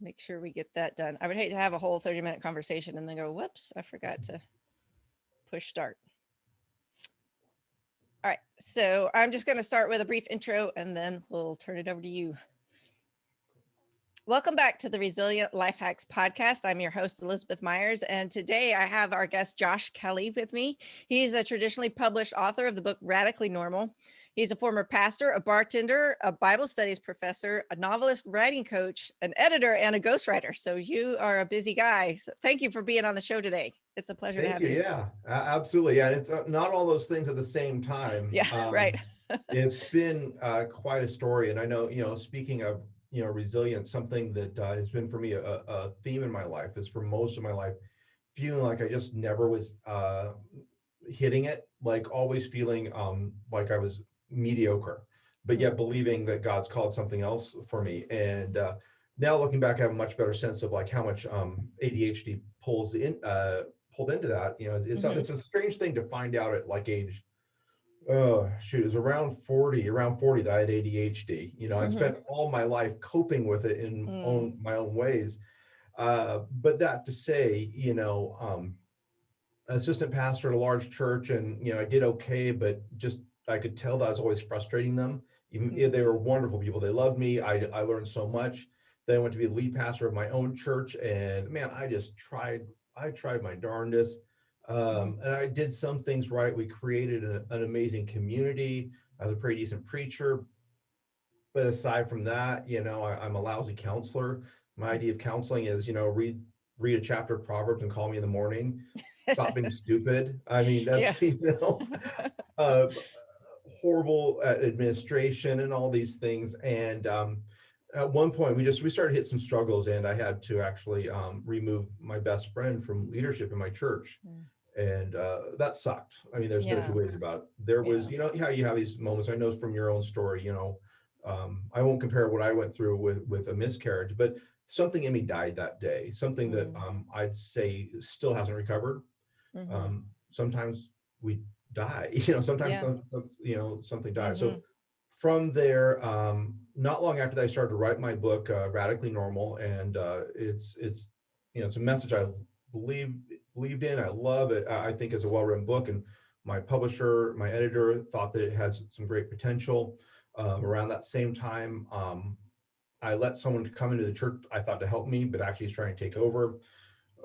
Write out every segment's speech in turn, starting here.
make sure we get that done. I would hate to have a whole 30-minute conversation and then go, whoops, I forgot to push start. All right, so I'm just going to start with a brief intro and then we'll turn it over to you. Welcome back to the Resilient Life Hacks podcast. I'm your host, Elizabeth Myers, and today I have our guest, Josh Kelley, with me. He's a traditionally published author of the book Radically Normal. He's a former pastor, a bartender, a Bible studies professor, a novelist, writing coach, an editor, and a ghostwriter. So you are a busy guy. So thank you for being on the show today. It's a pleasure to Thank have you. you. Yeah, absolutely. Yeah, it's not all those things at the same time. Yeah, right. It's been quite a story, and I know, speaking of, resilience, something that has been for me a theme in my life is for most of my life, feeling like I just never was hitting it, like always feeling like I was mediocre, but yet believing that God's called something else for me. And now looking back, I have a much better sense of like how much ADHD pulled into that. It's a strange thing to find out at like age, oh shoot, it was around 40 that I had ADHD. I spent all my life coping with it in my own ways. But that to say, assistant pastor at a large church, and I did okay, but just I could tell that I was always frustrating them. Even if they were wonderful people, they loved me. I learned so much. Then I went to be the lead pastor of my own church, and man, I tried my darndest. And I did some things right. We created an amazing community. I was a pretty decent preacher, but aside from that, I'm a lousy counselor. My idea of counseling is, read a chapter of Proverbs and call me in the morning. Stop being stupid. I mean, Yeah. that's, uh, horrible at administration and all these things. And at one point, we started to hit some struggles, and I had to actually remove my best friend from leadership in my church. And that sucked. I mean, there's no two Yeah. ways about it. There was, Yeah. how you have these moments. I know from your own story, I won't compare what I went through with a miscarriage, but something in me died that day. Something that I'd say still hasn't recovered. Sometimes we die. Sometimes Yeah. something dies. So from there, not long after that, I started to write my book, Radically Normal, and it's a message I believe believed in. I love it. I think it's a well-written book, and my publisher, my editor, thought that it has some great potential. Around that same time, I let someone come into the church I thought to help me, but actually is trying to take over.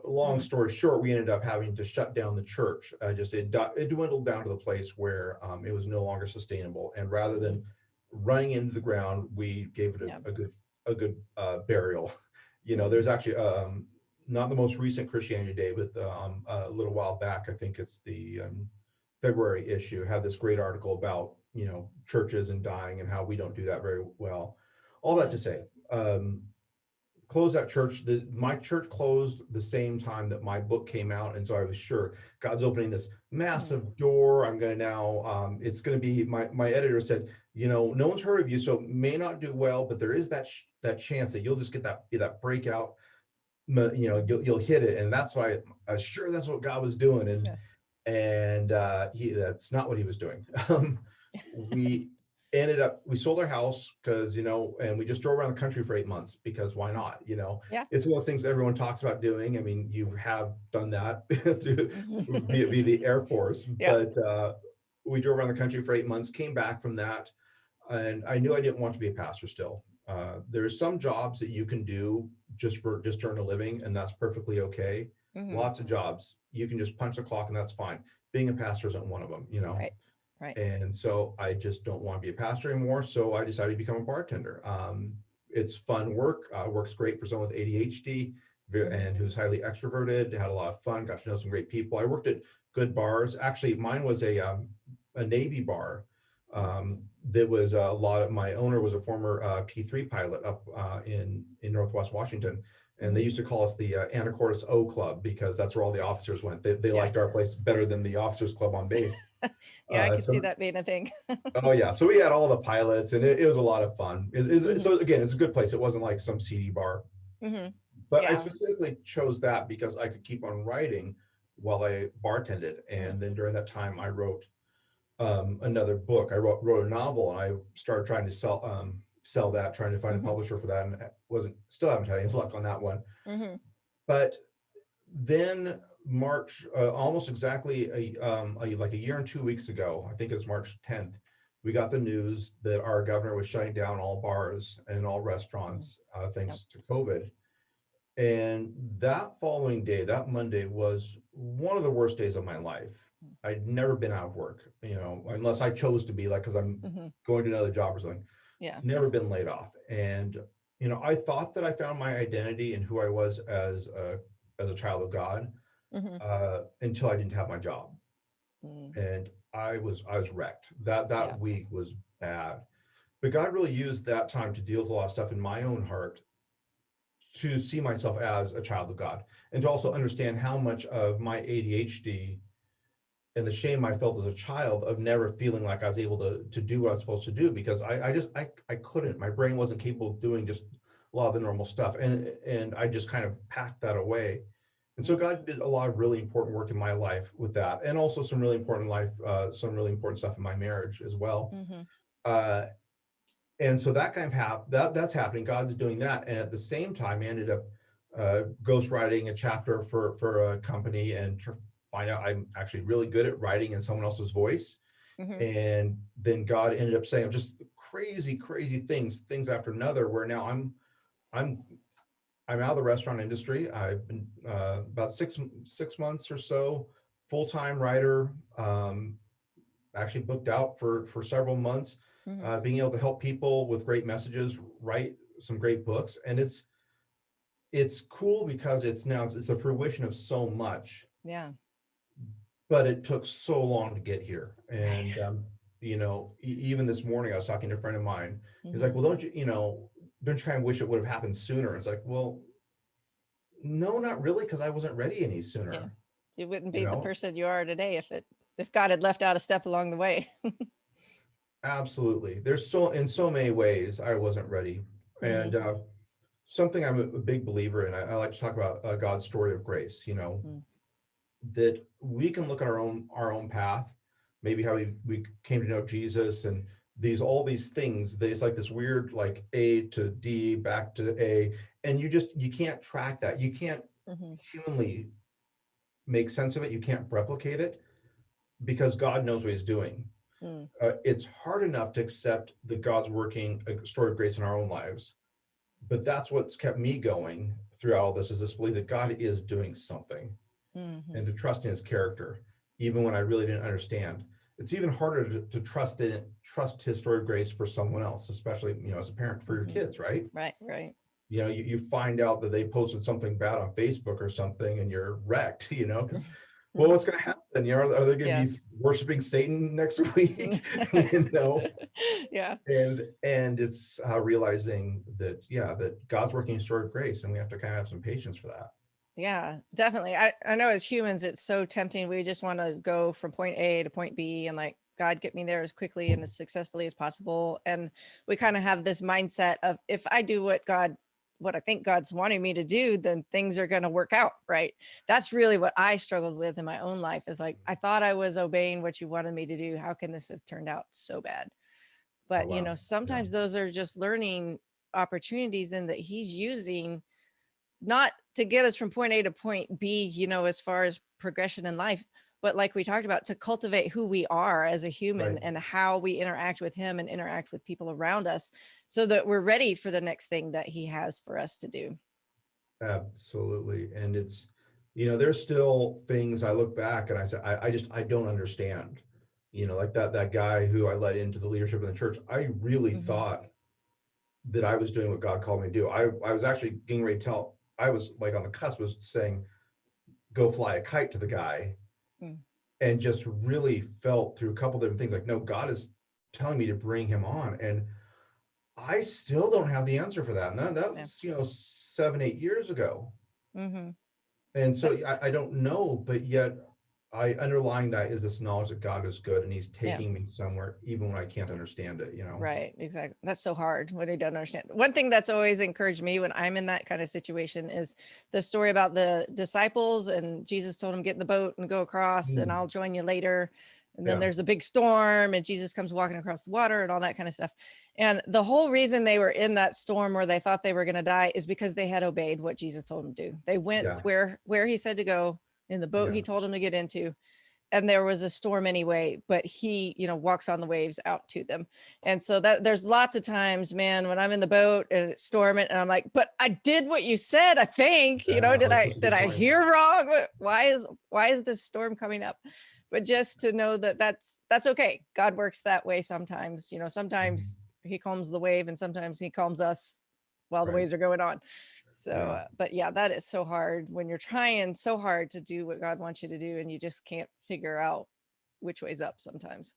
Long story short, we ended up having to shut down the church. It dwindled down to the place where it was no longer sustainable, and rather than running into the ground, we gave it Yeah. a good burial. There's actually not the most recent Christianity Day, but a little while back, I think it's the February issue, had this great article about churches and dying and how we don't do that very well. All that to say, closed that church. My church closed the same time that my book came out, and so I was sure God's opening this massive door. I'm going to now. It's going to be my editor said, no one's heard of you, so it may not do well, but there is that chance that you'll just get that breakout. You'll hit it, and that's why I was sure that's what God was doing, and that's not what he was doing. We we sold our house because and we just drove around the country for 8 months because why not? Yeah. It's one of those things everyone talks about doing. I mean, you have done that through via the Air Force, Yeah. but we drove around the country for 8 months, came back from that, and I knew I didn't want to be a pastor still. There's some jobs that you can do just to earn a living, and that's perfectly okay. Lots of jobs you can just punch the clock and that's fine. Being a pastor isn't one of them, Right. Right. and so I just don't want to be a pastor anymore. So I decided to become a bartender. It's fun work. Works great for someone with ADHD and who's highly extroverted. Had a lot of fun. Got to know some great people. I worked at good bars. Actually, mine was a Navy bar. That was a lot of, my owner was a former P3 pilot up in Northwest Washington. And they used to call us the Anacortes O Club because that's where all the officers went. They liked our place better than the officers club on base. Yeah, I could see So that being a thing. oh yeah, so we had all the pilots, and it was a lot of fun. So again, it's a good place. It wasn't like some seedy bar, but I Yeah. specifically chose that because I could keep on writing while I bartended, and then during that time, I wrote another book. I wrote a novel, and I started trying to sell that, trying to find a Mm-hmm. publisher for that, and still haven't had any luck on that one. Mm-hmm. But then March, almost exactly like a year and 2 weeks ago, I think it was March 10th, we got the news that our governor was shutting down all bars and all restaurants, Yep. thanks to COVID. And that following day, that Monday, was one of the worst days of my life. I'd never been out of work, unless I chose to be, like, because I'm Mm-hmm. going to another job or something. Yeah. Never been laid off. And, I thought that I found my identity and who I was as a child of God, Mm-hmm. until I didn't have my job. Mm. And I was wrecked. That Yeah. week was bad. But God really used that time to deal with a lot of stuff in my own heart, to see myself as a child of God, and to also understand how much of my ADHD and the shame I felt as a child of never feeling like I was able to do what I was supposed to do, because I couldn't. My brain wasn't capable of doing just a lot of the normal stuff, and I just kind of packed that away. And so God did a lot of really important work in my life with that, and also some really important some really important stuff in my marriage as well. Mm-hmm. Uh, and so that kind of that's happening. God's doing that, and at the same time, I ended up ghostwriting a chapter for a company, and to find out I'm actually really good at writing in someone else's voice. Mm-hmm. And then God ended up saying just crazy, crazy things after another, where now I'm out of the restaurant industry. I've been about six months or so full-time writer. Actually booked out for several months, Mm-hmm. being able to help people with great messages, write some great books. And it's cool because it's the fruition of so much, Yeah. but it took so long to get here. Right. And even this morning I was talking to a friend of mine. He's Mm-hmm. like, well, don't you kind of wish it would have happened sooner? It's like, well, no, not really, because I wasn't ready any Yeah. sooner. You wouldn't you be the know person you are today if God had left out a step along the way. Absolutely. In so many ways I wasn't ready. Mm-hmm. And something I'm a big believer in. I like to talk about God's story of grace. That we can look at our own path, maybe how we came to know Jesus, and all these things. There's like this weird, like, A to D back to A, and you can't track that. You can't Mm-hmm. humanly make sense of it. You can't replicate it, because God knows what He's doing. Mm. It's hard enough to accept that God's working a story of grace in our own lives, but that's what's kept me going throughout all this, is this belief that God is doing something, Mm-hmm. and to trust in His character, even when I really didn't understand. It's even harder to trust His story of grace for someone else, especially as a parent for your Mm-hmm. kids, right? Right. You find out that they posted something bad on Facebook or something, and you're wrecked, because, well, Mm-hmm. what's going to happen? Are they going to Yeah. be worshiping Satan next week? you know Yeah. and it's realizing that, that God's working a story of grace, and we have to kind of have some patience for that. Yeah, definitely. I know as humans, it's so tempting. We just want to go from point A to point B and, like, God, get me there as quickly and as successfully as possible. And we kind of have this mindset of, if I do what I think God's wanting me to do, then things are going to work out. Right. That's really what I struggled with in my own life, is like, I thought I was obeying what you wanted me to do. How can this have turned out so bad? Oh, But, wow. Yeah. sometimes those are just learning opportunities, then, that He's using, not to get us from point A to point B, as far as progression in life, but, like we talked about, to cultivate who we are as a human Right. and how we interact with Him and interact with people around us, so that we're ready for the next thing that He has for us to do. Absolutely. And there's still things I look back and I say, I don't understand. Like that guy who I led into the leadership in the church. I really Mm-hmm. thought that I was doing what God called me to do. I was actually getting ready to I was like on the cusp of saying, go fly a kite to the guy, Mm. and just really felt through a couple different things, like, no, God is telling me to bring him on. And I still don't have the answer for that. And that Yeah. was 7-8 years ago. Mm-hmm. And so I don't know, but yet underlying that is this knowledge that God is good, and He's Yeah. taking me somewhere, even when I can't understand it. Right. Exactly. That's so hard when you don't understand. One thing that's always encouraged me when I'm in that kind of situation is the story about the disciples, and Jesus told them, get in the boat and go across, and Mm, I'll join you later. And then Yeah. there's a big storm and Jesus comes walking across the water and all that kind of stuff. And the whole reason they were in that storm where they thought they were going to die is because they had obeyed what Jesus told them to do. They went Yeah. where he said to go in the boat Yeah. he told them to get into. And there was a storm anyway, but he, walks on the waves out to them. And so that there's lots of times, man, when I'm in the boat and it's storming and I'm like, but I did what you said, I think, Yeah. did Oh, I that's a did good I point. hear wrong? Why is this storm coming up? But just to know that that's okay. God works that way sometimes. Mhm. Sometimes he calms the wave and sometimes he calms us while the Right. waves are going on. So, Yeah. but yeah, that is so hard when you're trying so hard to do what God wants you to do and you just can't figure out which way's up sometimes.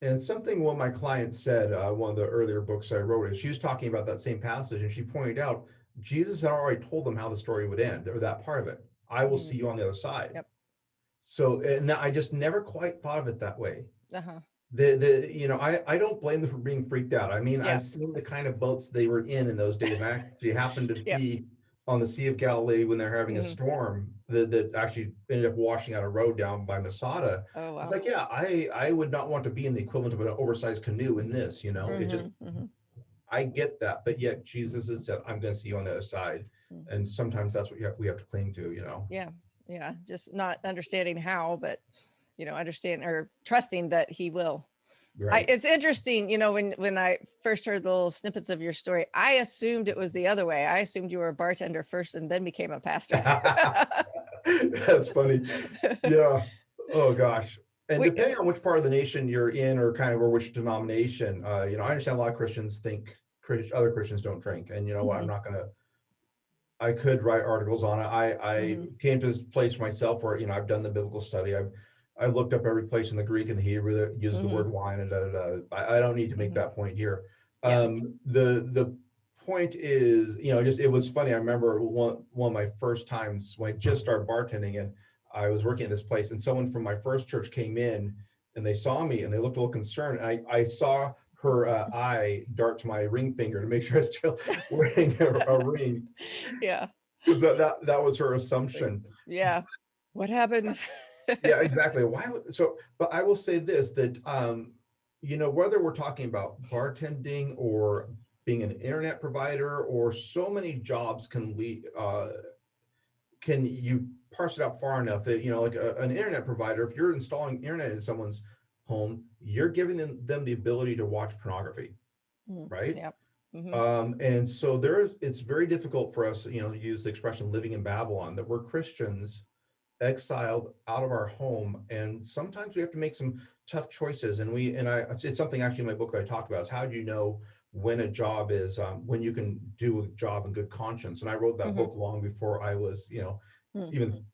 And something one of my clients said, one of the earlier books I wrote, is she was talking about that same passage, and she pointed out Jesus had already told them how the story would end, or that part of it. I will see Mm, you on the other side. yep. So, and I just never quite thought of it that way. Uh-huh. I don't blame them for being freaked out. I mean, Yeah. I've seen the kind of boats they were in those days. And I actually happened to Yep. be on the Sea of Galilee when they're having a Mhm. storm that actually ended up washing out a road down by Masada. Oh, It's wow. like, yeah, I would not want to be in the equivalent of an oversized canoe in this, it just, Mhm. Mhm. I get that. But yet Jesus has said, I'm going to see you on the other side. Mm. And sometimes that's what we have to cling to. Yeah. Yeah. Just not understanding how, but understand or trusting that he will. Right. It's interesting, when I first heard the little snippets of your story, I assumed it was the other way. I assumed you were a bartender first and then became a pastor. That's funny. Yeah. Oh gosh. And we, depending on which part of the nation you're in, or kind of, or which denomination, I understand a lot of Christians think other Christians don't drink, and you know what? I'm Mhm. not gonna. I could write articles on it. I Mhm. came to this place myself where I've done the biblical study. I've looked up every place in the Greek and the Hebrew that uses the word Mhm. wine, and da, da, da. I don't need to make Mhm. that point here. Yeah. The point is, just it was funny. I remember one of my first times when I just started bartending, and I was working at this place, and someone from my first church came in, and they saw me, and they looked a little concerned. And I saw her eye dart to my ring finger to make sure I was still wearing a ring, Yeah. because that was her Like, assumption. yeah. What happened? Yeah, exactly. But I will say this, that whether we're talking about bartending or being an internet provider, or so many jobs can lead, can you parse it out far enough that like an internet provider, if you're installing internet in someone's home, you're giving them the ability to watch pornography, Mm, right? yep. Mhm. And so it's very difficult for us, to use the expression living in Babylon, that we're Christians exiled out of our home, and sometimes we have to make some tough choices. It's something actually in my book that I talk about, is how do you know when a job is, when you can do a job in good conscience. And I wrote that Mhm. book long before I was, Mm, even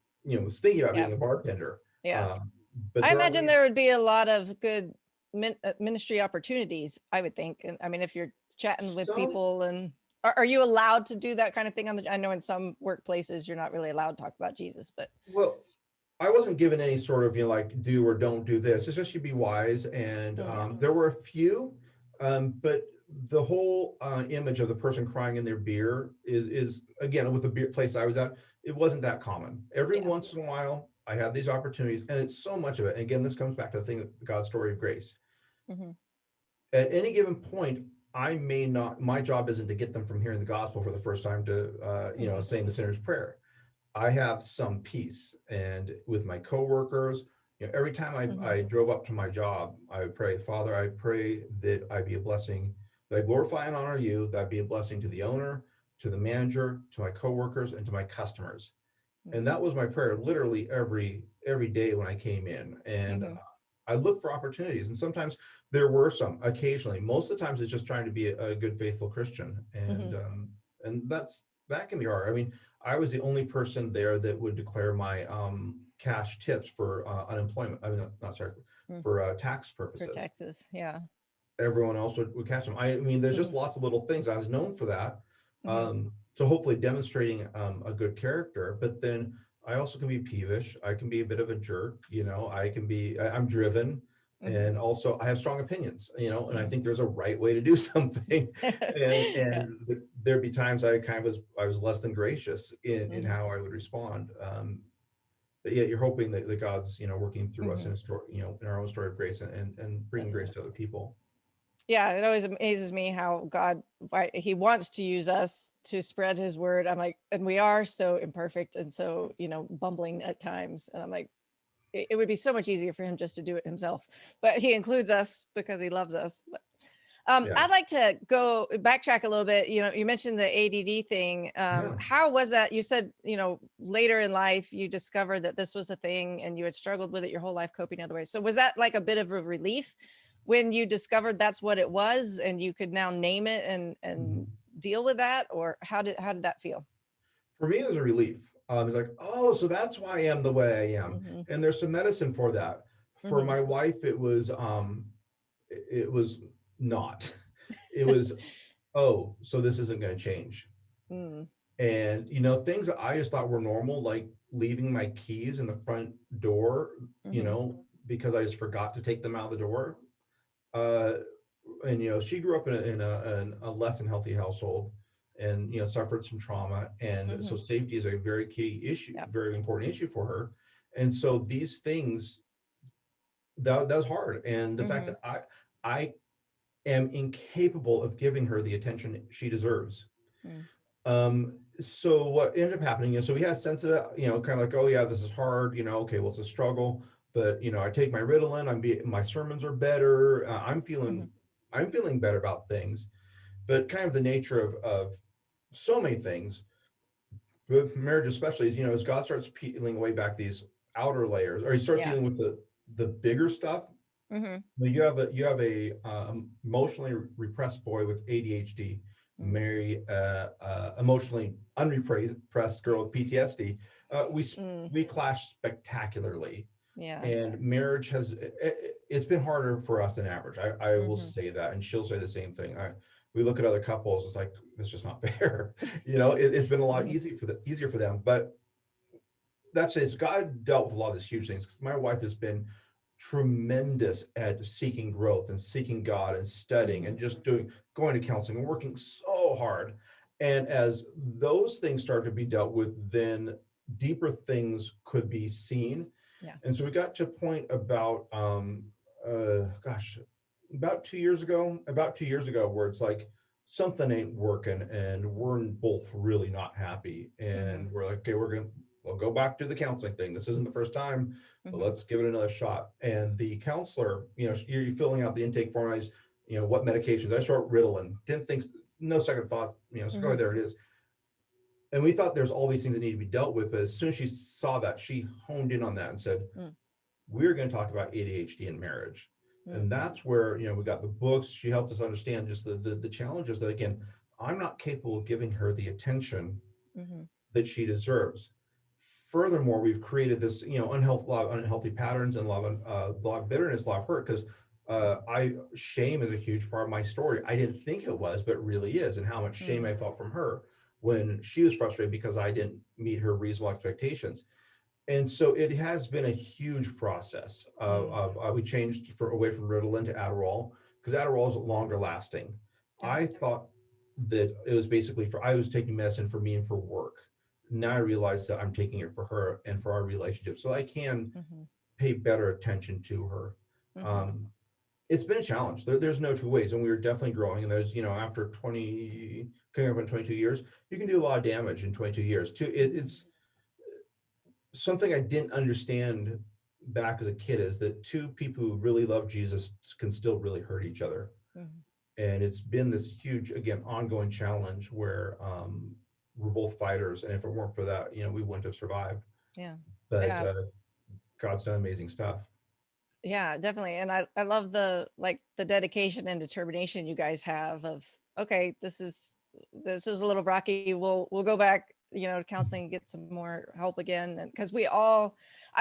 was thinking about yeah. being a bartender. Yeah. But I there are imagine ways. there would be a lot of good ministry opportunities, I would think. And I mean, if you're chatting with Some people and are you allowed to do that kind of thing I know in some workplaces you're not really allowed to talk about Jesus, but Well, I wasn't given any sort of, like, do or don't do this. It's just you be wise. And yeah. there were a few, but the whole image of the person crying in their beer is again, with the beer place I was at, it wasn't that common. Every Yeah. once in a while, I had these opportunities, and it's so much of it. And again, this comes back to the thing, that God's story of grace. Hmm. At any given point, I may not. My job isn't to get them from hearing the gospel for the first time to, Hmm. saying the sinner's prayer. I have some peace. And with my coworkers, every time Hmm. I drove up to my job, I would pray, Father, I pray that I be a blessing, that I glorify and honor you, that I be a blessing to the owner, to the manager, to my coworkers, and to my customers. And that was my prayer literally every day when I came in. And Hmm. I look for opportunities. And sometimes there were some, occasionally. Most of the times it's just trying to be a good, faithful Christian. Hmm. And that can be hard. I mean, I was the only person there that would declare my cash tips for unemployment. I mean, not sorry, for tax For purposes. Texas. Yeah. Everyone else would catch them. I mean, there's just Hmm. lots of little things. I was known for that. Hmm. So hopefully demonstrating a good character. But then I also can be peevish. I can be a bit of a jerk. I'm driven. Hmm. And also I have strong opinions, and I Hmm. think there's a right way to do something. and Yeah. and there'd be times I was less than gracious in Hmm. how I would respond. but yet you're hoping that God's, working through us Hmm. in a story, in our own story of grace, and bringing grace to other people. Yeah, it always amazes me how God, why he wants to use us to spread his word. I'm like, and we are so imperfect and so, bumbling at times. And I'm like, it would be so much easier for him just to do it himself. But he includes us because he loves us. But Yeah. I'd like to go backtrack a little bit. You mentioned the ADD thing. Yeah. How was that? You said, later in life, you discovered that this was a thing and you had struggled with it your whole life, coping other ways. So was that like a bit of a relief when you discovered that's what it was and you could now name it and Mhm. deal with that? Or how did that feel? For me, it was a relief. It's like, oh, so that's why I am the way I am, Mm-hmm. and there's some medicine for that. For Mm-hmm. my wife, it was not. It was, oh, so this isn't going to change. Mm. And things that I just thought were normal, like leaving my keys in the front door, Mm-hmm. because I just forgot to take them out of the door. Uh, and she grew up in a less than healthy household, and suffered some trauma, and Mm-hmm. so safety is a very key issue, Yep. very important issue for her. And so these things, that was hard, and the fact Mm-hmm. that I am incapable of giving her the attention she deserves. Mm. So what ended up happening is, so we had a sense of it, kind of like, oh yeah, this is hard, okay, well, it's a struggle, but I take my Ritalin, my sermons are better, Mm-hmm. I'm feeling better about things. But kind of the nature of so many things with marriage, especially, is, as God starts peeling away back these outer layers, or you start Yeah. dealing with the bigger stuff. Mm-hmm. You have a emotionally repressed boy with ADHD, Mm. marry emotionally unrepressed girl with PTSD. Mm. We clash spectacularly, Yeah. and marriage it's been harder for us than average. I will Mm-hmm. say that, and she'll say the same thing. We look at other couples, it's like, it's just not fair. It's been a lot Mm-hmm. easier for them, but that's it. God dealt with a lot of these huge things. My wife has been tremendous at seeking growth and seeking God and studying Mm-hmm. and just going to counseling and working so hard. And as those things start to be dealt with, then deeper things could be seen. Yeah. And so we got to a point about gosh, about 2 years ago, where it's like, something ain't working, and we're both really not happy. Mm-hmm. And we're like, okay, we'll go back to the counseling thing. This isn't the first time, but Mm-hmm. let's give it another shot. And the counselor, you're filling out the intake form. What medications. I start Ritalin. Didn't think, no second thought, so go Mm-hmm. ahead, there it is. And we thought there's all these things that need to be dealt with. But as soon as she saw that, she honed in on that and said, we're going to talk about ADHD in marriage. Mm-hmm. And that's where, we got the books. She helped us understand just the challenges that, again, I'm not capable of giving her the attention Mm-hmm. that she deserves. Furthermore, we've created this, unhealthy, lot of unhealthy patterns, and a lot of bitterness, a lot of hurt, because shame is a huge part of my story. I didn't think it was, but it really is, and how much shame Mm-hmm. I felt from her when she was frustrated because I didn't meet her reasonable expectations. And so it has been a huge process. We changed away from Ritalin to Adderall, because Adderall is longer lasting. Yeah. I thought that it was basically I was taking medicine for me and for work. Now I realize that I'm taking it for her and for our relationship, so I can Mm-hmm. pay better attention to her. Mm-hmm. Um, it's been a challenge. There's no two ways, and we were definitely growing. And there's, after 20, coming up in 22 years, you can do a lot of damage in 22 years. It's something I didn't understand back as a kid, is that two people who really love Jesus can still really hurt each other. Mm-hmm. And it's been this huge, again, ongoing challenge where we're both fighters. And if it weren't for that, we wouldn't have survived. Yeah. But Yeah. God's done amazing stuff. Yeah, definitely. And I love the dedication and determination you guys have of, okay, this is a little rocky. We'll go back, to counseling and get some more help again. And because we all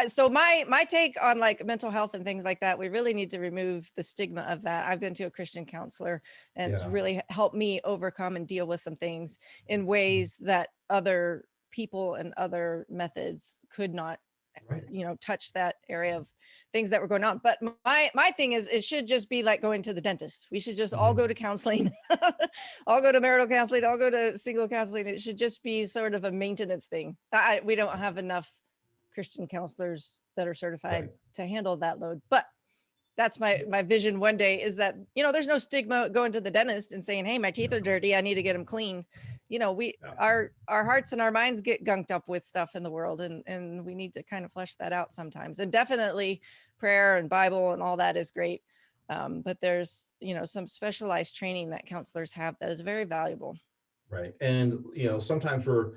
so my take on like mental health and things like that, we really need to remove the stigma of that. I've been to a Christian counselor, and it's Yeah. really helped me overcome and deal with some things in ways that other people and other methods could not, Right. touch that area of things that were going on. But my thing is, it should just be like going to the dentist. We should just all Mhm. go to counseling. I'll go to marital counseling, I'll go to single counseling. It should just be sort of a maintenance thing. We don't have enough Christian counselors that are certified Right. to handle that load. But that's my vision one day, is that, there's no stigma going to the dentist and saying, hey, my teeth are No. dirty, I need to get them clean. We Yeah. our hearts and our minds get gunked up with stuff in the world, and we need to kind of flesh that out sometimes. And definitely prayer and Bible and all that is great. But there's, some specialized training that counselors have that is very valuable. Right. And, sometimes we're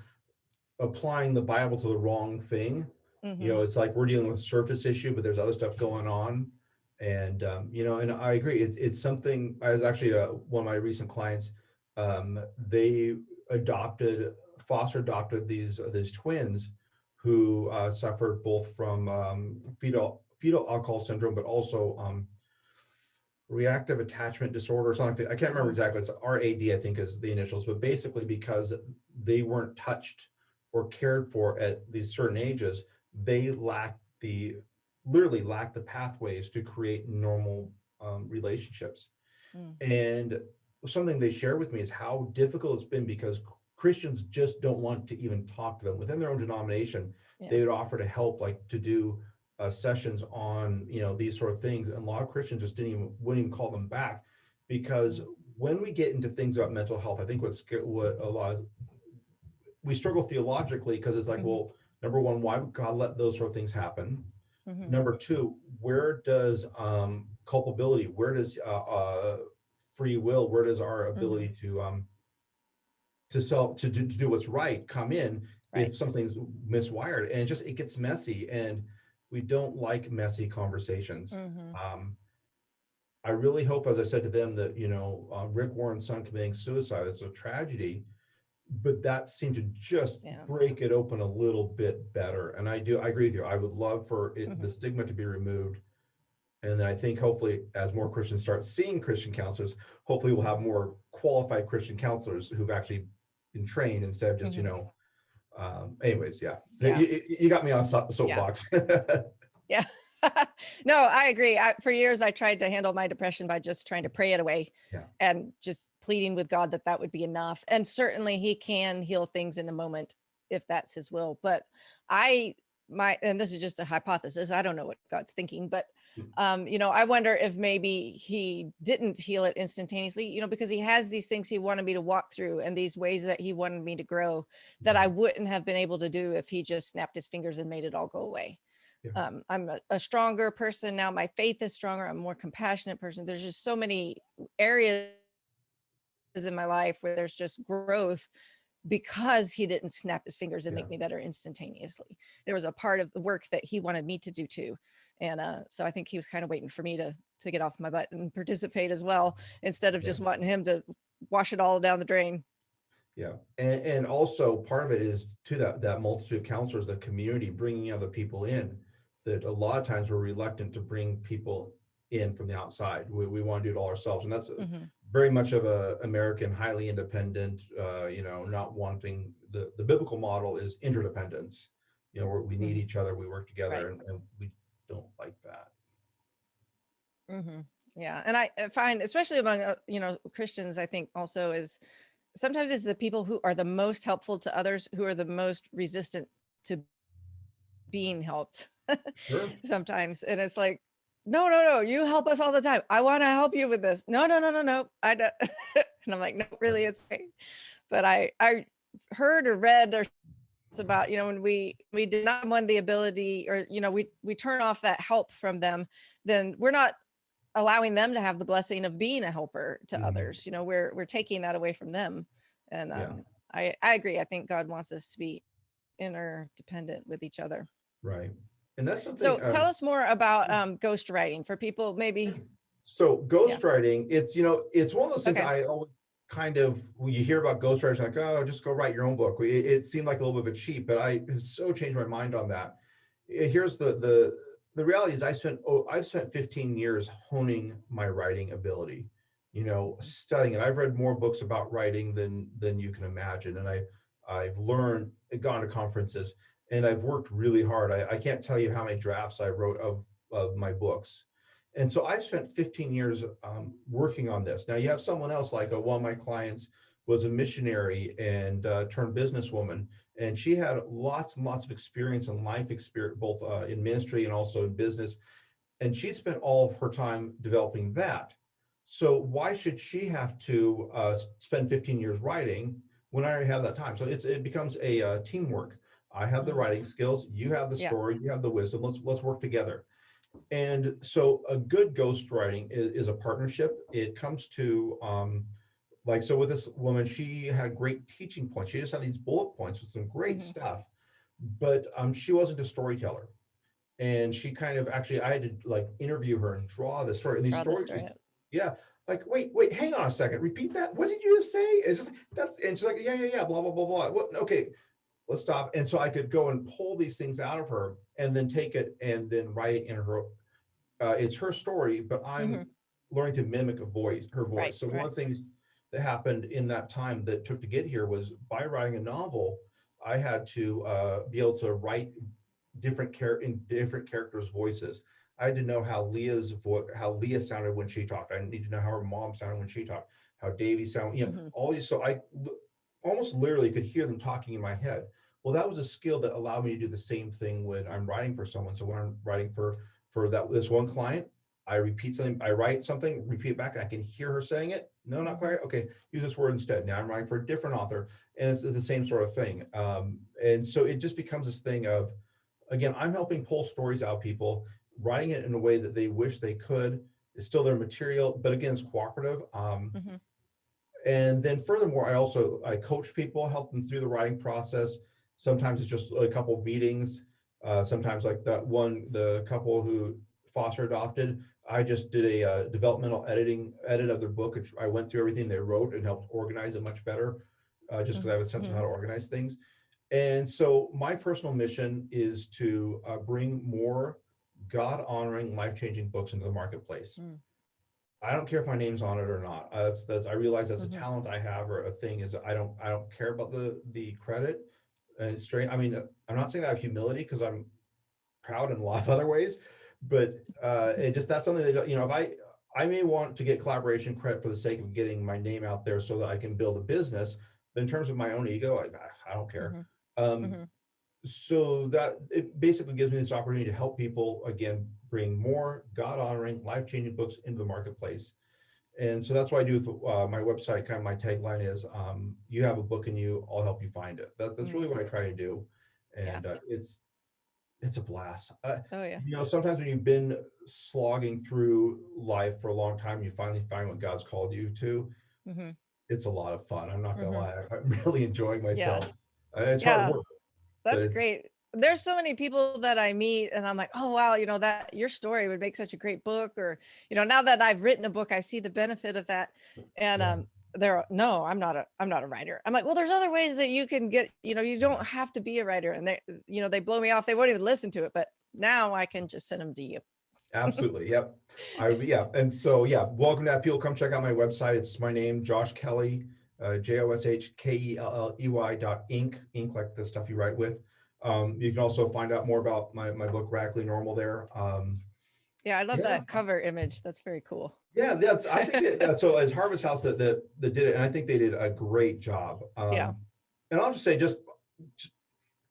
applying the Bible to the wrong thing. Hmm. It's like we're dealing with a surface issue, but there's other stuff going on. And, and I agree. It's something. I was actually one of my recent clients. They foster adopted these twins who suffered both from fetal alcohol syndrome, but also reactive attachment disorder or something. I can't remember exactly. It's RAD, I think, is the initials, but basically because they weren't touched or cared for at these certain ages, they literally lacked the pathways to create normal relationships. Mm. And something they share with me is how difficult it's been, because Christians just don't want to even talk to them within their own denomination. Yeah. They would offer to help, like to do sessions on these sort of things, and a lot of Christians just wouldn't even call them back, because when we get into things about mental health, I think what a lot of, we struggle theologically, because it's like, well, number one, why would God let those sort of things happen? Number two, where does culpability, where does free will, where does our ability to do what's right come in Right. if something's miswired? And it gets messy, and we don't like messy conversations. I really hope, as I said to them, that Rick Warren's son committing suicide is a tragedy, but that seemed to just break it open a little bit better. And I agree with you. I would love for the stigma to be removed. And then I think hopefully, as more Christians start seeing Christian counselors, hopefully we'll have more qualified Christian counselors who've actually been trained, instead of just, anyways, yeah. Yeah. You got me on soapbox. Yeah. No, I agree. For years, I tried to handle my depression by just trying to pray it away Yeah. and just pleading with God that would be enough. And certainly he can heal things in a moment if that's his will. But and this is just a hypothesis, I don't know what God's thinking, but I wonder if maybe he didn't heal it instantaneously, because he has these things he wanted me to walk through, and these ways that he wanted me to grow that I wouldn't have been able to do if he just snapped his fingers and made it all go away. Yeah. I'm a stronger person now. My faith is stronger. I'm a more compassionate person. There's just so many areas in my life where there's just growth, because he didn't snap his fingers and make me better instantaneously. There was a part of the work that he wanted me to do too. And so I think he was kind of waiting for me to get off my butt and participate as well, instead of just wanting him to wash it all down the drain. Yeah. And also part of it is to that multitude of counselors, the community, bringing other people in, that a lot of times we're reluctant to bring people in from the outside. We want to do it all ourselves. And that's very much of a American, highly independent, not wanting the biblical model is interdependence, where we need each other, we work together, and we don't like that. Yeah. And I find, especially among, Christians, I think also is sometimes it's the people who are the most helpful to others who are the most resistant to being helped. Sure. Sometimes. And it's like, no, you help us all the time. I want to help you with this. No. I don't. And I'm like, no, really, it's great. But I heard or read or it's about, when we deny one the ability, or, we turn off that help from them, then we're not allowing them to have the blessing of being a helper to others. We're taking that away from them. And I agree. I think God wants us to be interdependent with each other. Right. And that's something. So tell us more about ghostwriting for people, maybe. So ghostwriting, it's one of those things I always kind of, when you hear about ghostwriters, like, oh, just go write your own book. It seemed like a little bit of a cheat, but I have so changed my mind on that. Here's the reality is I've spent 15 years honing my writing ability, studying it. I've read more books about writing than you can imagine. And I've learned, gone to conferences, and I've worked really hard. I can't tell you how many drafts I wrote of my books. And so I've spent 15 years working on this. Now you have someone else, like one of my clients was a missionary and turned businesswoman, and she had lots and lots of experience and life experience, both in ministry and also in business. And she spent all of her time developing that. So why should she have to spend 15 years writing when I already have that time? So it becomes a teamwork. I have the Mm. writing skills, you have the Yeah. story, you have the wisdom. Let's work together. And so a good ghostwriting is a partnership. It comes to like, so with this woman, she had great teaching points. She just had these bullet points with some great Hmm. stuff, but she wasn't a storyteller. And she kind of actually, I had to like interview her and draw the story. And these Draw the stories story just, out. yeah, like, wait, hang on a second, repeat that. What did you just say? It's just, that's, and she's like, yeah, blah, blah, blah, blah. Well, okay, let's stop. And so I could go and pull these things out of her and then take it and then write it in her it's her story, but Hmm. I'm learning to mimic her Right. voice. So one Right. of the things that happened in that time that took to get here was by writing a novel, I had to be able to write in different characters' voices. I had to know how Leah sounded when she talked. I need to know how her mom sounded when she talked, how Davy sounded, Hmm. all these. So almost literally could hear them talking in my head. Well, that was a skill that allowed me to do the same thing when I'm writing for someone. So when I'm writing for this one client, I repeat something, I write something, repeat it back. I can hear her saying it. No, not Hmm. quite. Okay, use this word instead. Now I'm writing for a different author, and it's the same sort of thing. And so it just becomes this thing of, again, I'm helping pull stories out of people, writing it in a way that they wish they could. It's still their material, but again, it's cooperative. Hmm. And then furthermore, I coach people, help them through the writing process. Sometimes it's just a couple of meetings. Sometimes like the couple who foster adopted, I just did a developmental edit of their book. I went through everything they wrote and helped organize it much better, just because I have a sense of Hmm. how to organize things. And so my personal mission is to bring more God honoring, life changing books into the marketplace. Hmm. I don't care if my name's on it or not. I realize that's a Hmm. talent I have, or a thing is I don't care about the credit. And it's straight. I mean, I'm not saying that I have humility because I'm proud in a lot of other ways, but it just, that's something that, if I may want to get collaboration credit for the sake of getting my name out there so that I can build a business. But in terms of my own ego, I don't care. Hmm. Um, Hmm. so that it basically gives me this opportunity to help people again bring more God honoring, life changing books into the marketplace. And so that's what I do with my website. Kind of my tagline is, "You have a book in you, I'll help you find it." That's really Hmm. what I try to do, Yeah. and it's a blast. Oh yeah. Sometimes when you've been slogging through life for a long time, you finally find what God's called you to. Hmm. It's a lot of fun. I'm not gonna Hmm. lie. I'm really enjoying Yeah. myself. It's hard Yeah. work, but That's great. There's so many people that I meet and I'm like, oh wow, that your story would make such a great book. Or, now that I've written a book, I see the benefit of that. And yeah, no, I'm not a writer. I'm like, well, there's other ways that you can get, you don't have to be a writer. And they blow me off. They won't even listen to it. But now I can just send them to you. absolutely. Yep. Yeah. And so, yeah, welcome to that. People come check out my website. It's my name, Josh Kelley, JoshKelley.inc, like the stuff you write with. You can also find out more about my book, Radically Normal there. Yeah, I love Yeah. that cover image. That's very cool. Yeah. I think so as Harvest House that did it. And I think they did a great job. Yeah. And I'll just say, just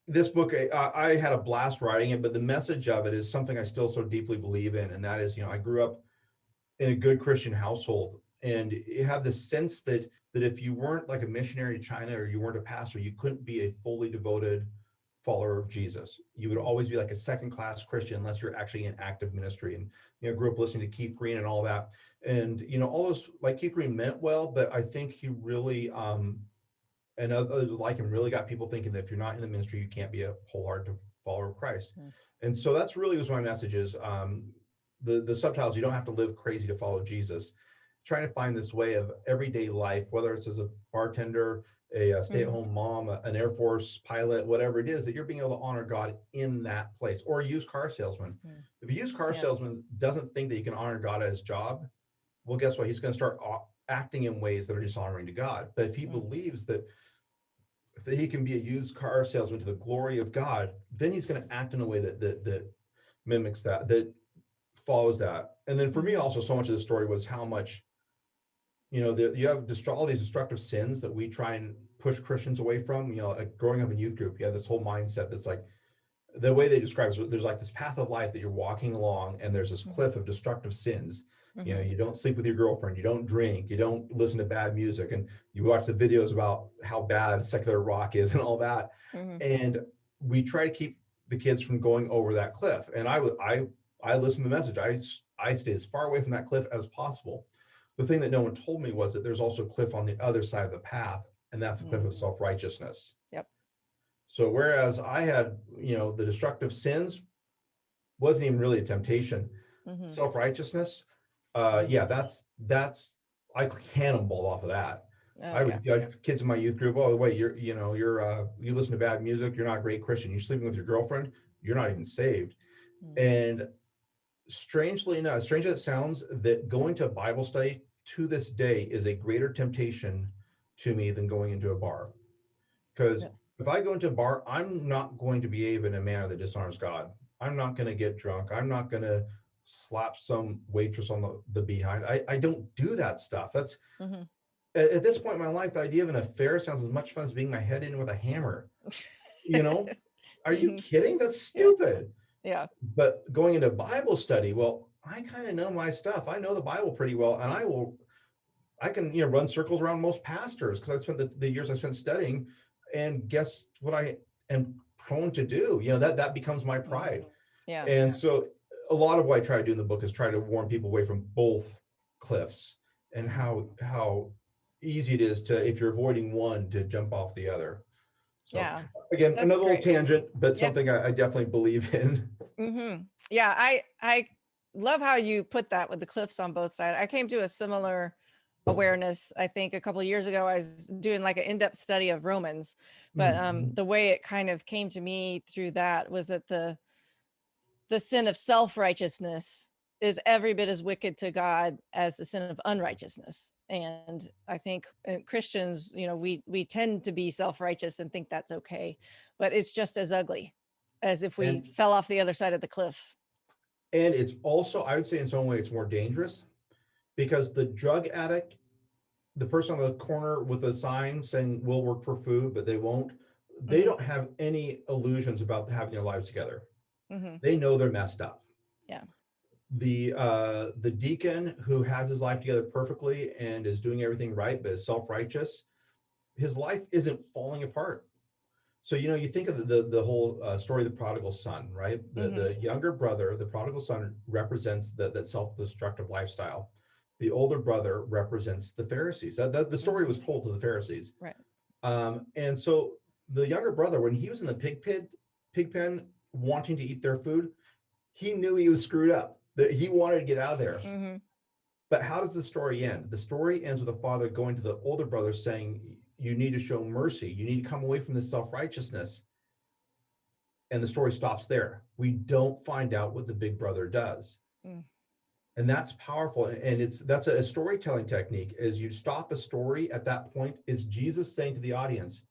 this book, I had a blast writing it, but the message of it is something I still so deeply believe in. And that is, I grew up in a good Christian household. And you have this sense that if you weren't like a missionary to China, or you weren't a pastor, you couldn't be a fully devoted follower of Jesus. You would always be like a second class Christian unless you're actually in active ministry. And grew up listening to Keith Green and all that. And all those, like, Keith Green meant well, but I think he really and others like him really got people thinking that if you're not in the ministry, you can't be a wholehearted follower of Christ. Mm. And so that's really was my message is, the subtitles, you don't have to live crazy to follow Jesus. Trying to find this way of everyday life, whether it's as a bartender, a Mhm. stay-at-home mom, an Air Force pilot, whatever it is, that you're being able to honor God in that place. Or a used car salesman. Mm. If a used car Yeah. salesman doesn't think that you can honor God at his job, well, guess what? He's going to start acting in ways that are dishonoring to God. But if he Mm. believes that he can be a used car salesman to the glory of God, then he's going to act in a way that mimics that follows that. And then for me Mhm. also, so much of the story was how much you have all these destructive sins that we try and push Christians away from. Like growing up in youth group, you have this whole mindset that's like, the way they describe it, there's like this path of life that you're walking along, and there's this cliff of destructive sins. Mm-hmm. You don't sleep with your girlfriend, you don't drink, you don't listen to bad music, and you watch the videos about how bad secular rock is and all that. Mm-hmm. And we try to keep the kids from going over that cliff. And I listen to the message. I stay as far away from that cliff as possible. The thing that no one told me was that there's also a cliff on the other side of the path, and that's the cliff of self-righteousness. Yep. So whereas I had, the destructive sins wasn't even really a temptation. Mm-hmm. Self-righteousness, yeah, that's I cannonball off of that. Oh, I would judge kids in my youth group. Oh, wait, you listen to bad music, you're not a great Christian. You're sleeping with your girlfriend, you're not even saved. And strangely enough, strange as it sounds, that going to a Bible study to this day is a greater temptation to me than going into a bar. Because if I go into a bar, I'm not going to behave in a manner that dishonors God. I'm not going to get drunk. I'm not going to slap some waitress on the behind. I don't do that stuff. That's at this point in my life, the idea of an affair sounds as much fun as being my head in with a hammer. Are you kidding? That's stupid. Yeah. But going into Bible study, well, I kind of know my stuff. I know the Bible pretty well, and I can run circles around most pastors because I spent the years I spent studying. And guess what I am prone to do? That becomes my pride. Yeah. And so a lot of what I try to do in the book is try to warn people away from both cliffs, and how easy it is to, if you're avoiding one, to jump off the other. So again, That's another great. little tangent, but something I definitely believe in. Yeah, I love how you put that with the cliffs on both sides. I came to a similar awareness, I think, a couple of years ago. I was doing like an in-depth study of Romans, but the way it kind of came to me through that was that the sin of self-righteousness is every bit as wicked to God as the sin of unrighteousness. And I think Christians, we tend to be self-righteous and think that's okay, but it's just as ugly as if we fell off the other side of the cliff. And it's also, I would say in some way, it's more dangerous, because the drug addict, the person on the corner with a sign saying we'll work for food, but they won't, they don't have any illusions about having their lives together. They know they're messed up. Yeah. The deacon who has his life together perfectly and is doing everything right, but is self-righteous, his life isn't falling apart. So, you think of the whole story of the prodigal son, right? The younger brother, the prodigal son, represents that self-destructive lifestyle. The older brother represents the Pharisees. The story was told to the Pharisees. Right. And so the younger brother, when he was in the pig pen wanting to eat their food, he knew he was screwed up, that he wanted to get out of there. But how does the story end? The story ends with the father going to the older brother saying, you need to show mercy. You need to come away from this self-righteousness. And the story stops there. We don't find out what the big brother does. And that's powerful. And that's a storytelling technique, is you stop a story at that point. Is Jesus saying to the audience,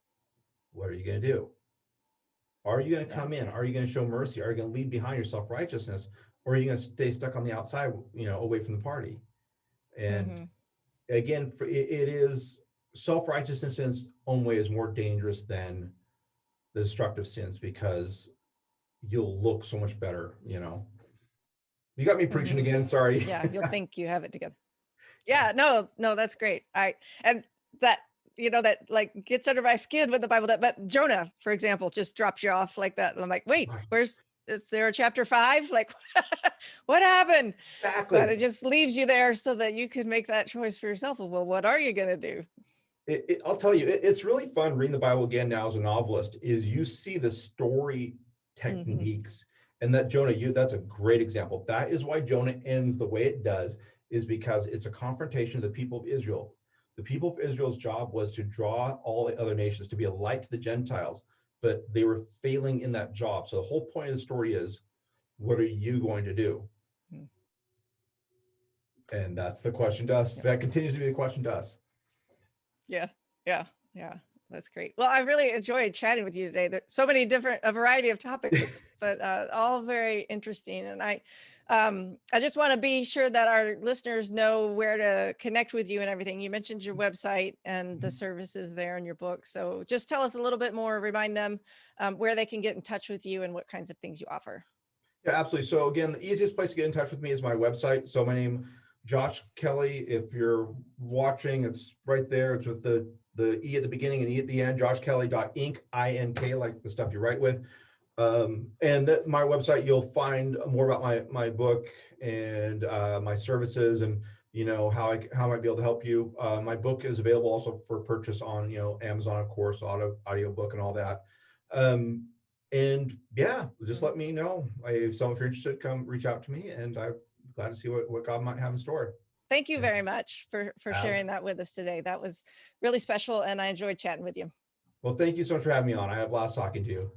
what are you going to do? Are you going to come in? Are you going to show mercy? Are you going to leave behind your self-righteousness? Or are you going to stay stuck on the outside, away from the party? And again, it is, self-righteousness in its own way is more dangerous than the destructive sins, because you'll look so much better. You got me preaching again. Sorry. Yeah, you'll think you have it together. Yeah, no, that's great. And that like gets under my skin with the Bible. But Jonah, for example, just drops you off like that. And I'm like, wait, is there a chapter 5? Like, what happened? Exactly. But it just leaves you there so that you can make that choice for yourself. Well, what are you going to do? I'll tell you, it's really fun reading the Bible again now as a novelist, is you see the story techniques. And that Jonah, that's a great example. That is why Jonah ends the way it does, is because it's a confrontation of the people of Israel. The people of Israel's job was to draw all the other nations to be a light to the Gentiles, but they were failing in that job. So the whole point of the story is, what are you going to do? And that's the question to us. That continues to be the question to us. Yeah. That's great. Well, I really enjoyed chatting with you today. There's so many different, a variety of topics, but all very interesting. And I just want to be sure that our listeners know where to connect with you and everything. You mentioned your website and the services there in your book. So just tell us a little bit more, remind them where they can get in touch with you and what kinds of things you offer. Yeah, absolutely. So again, the easiest place to get in touch with me is my website. So my name, Josh Kelley. If you're watching, it's right there. It's with the E at the beginning and E at the end, joshkelley.ink, INK, like the stuff you write with. And that my website, you'll find more about my book and my services, and how I might be able to help you. My book is available also for purchase on Amazon, of course, audio book and all that. And yeah, just let me know if you're interested. Come reach out to me, and I'm glad to see what God might have in store. Thank you very much for sharing that with us today. That was really special, and I enjoyed chatting with you. Well, thank you so much for having me on. I had a blast talking to you.